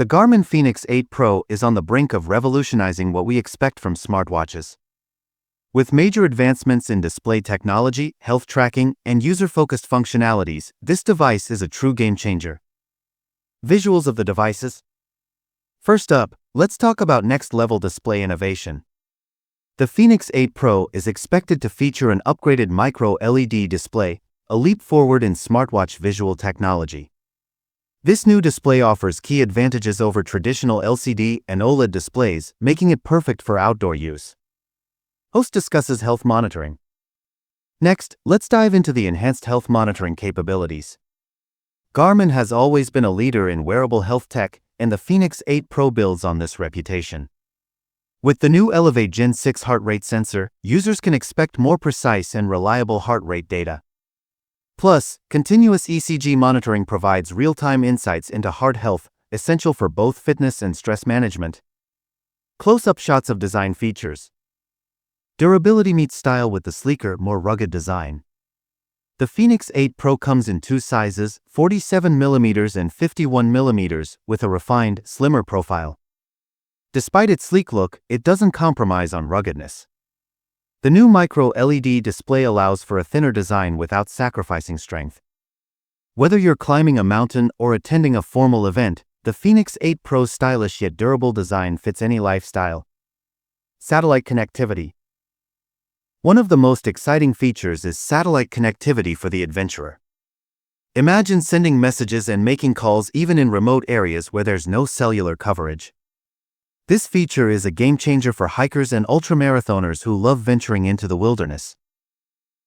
The Garmin Fenix 8 Pro is on the brink of revolutionizing what we expect from smartwatches. With major advancements in display technology, health tracking, and user-focused functionalities, this device is a true game-changer. Visuals of the devices. First up, let's talk about next-level display innovation. The Fenix 8 Pro is expected to feature an upgraded micro-LED display, a leap forward in smartwatch visual technology. This new display offers key advantages over traditional LCD and OLED displays, making it perfect for outdoor use. Host discusses health monitoring. Next, let's dive into the enhanced health monitoring capabilities. Garmin has always been a leader in wearable health tech, and the Fenix 8 Pro builds on this reputation. With the new Elevate Gen 6 heart rate sensor, users can expect more precise and reliable heart rate data. Plus, continuous ECG monitoring provides real-time insights into heart health, essential for both fitness and stress management. Close-up shots of design features. Durability meets style with the sleeker, more rugged design. The Fenix 8 Pro comes in two sizes, 47mm and 51mm, with a refined, slimmer profile. Despite its sleek look, it doesn't compromise on ruggedness. The new micro-LED display allows for a thinner design without sacrificing strength. Whether you're climbing a mountain or attending a formal event, the Fenix 8 Pro's stylish yet durable design fits any lifestyle. Satellite connectivity. One of the most exciting features is satellite connectivity for the adventurer. Imagine sending messages and making calls even in remote areas where there's no cellular coverage. This feature is a game-changer for hikers and ultramarathoners who love venturing into the wilderness.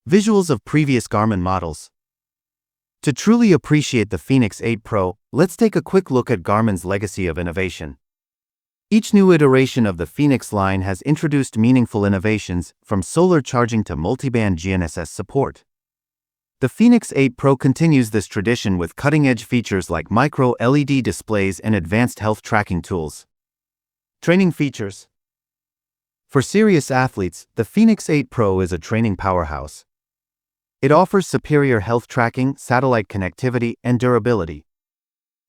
Visuals of previous Garmin models. To truly appreciate the Fenix 8 Pro, let's take a quick look at Garmin's legacy of innovation. Each new iteration of the Fenix line has introduced meaningful innovations, from solar charging to multiband GNSS support. The Fenix 8 Pro continues this tradition with cutting-edge features like micro-LED displays and advanced health tracking tools. Training features. For serious athletes, the Fenix 8 Pro is a training powerhouse. It offers superior health tracking, satellite connectivity, and durability.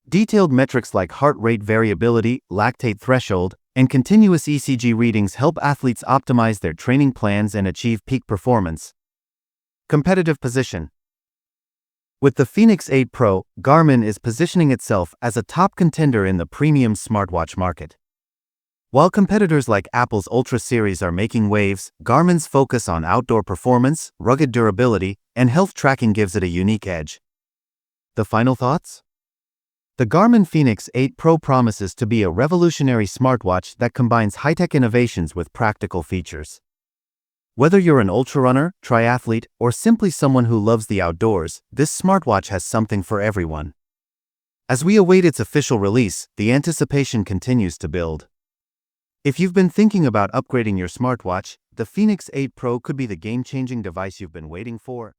Detailed metrics like heart rate variability, lactate threshold, and continuous ECG readings help athletes optimize their training plans and achieve peak performance. Competitive position. With the Fenix 8 Pro, Garmin is positioning itself as a top contender in the premium smartwatch market. While competitors like Apple's Ultra series are making waves, Garmin's focus on outdoor performance, rugged durability, and health tracking gives it a unique edge. The final thoughts? The Garmin Fenix 8 Pro promises to be a revolutionary smartwatch that combines high-tech innovations with practical features. Whether you're an ultra-runner, triathlete, or simply someone who loves the outdoors, this smartwatch has something for everyone. As we await its official release, the anticipation continues to build. If you've been thinking about upgrading your smartwatch, the Fenix 8 Pro could be the game-changing device you've been waiting for.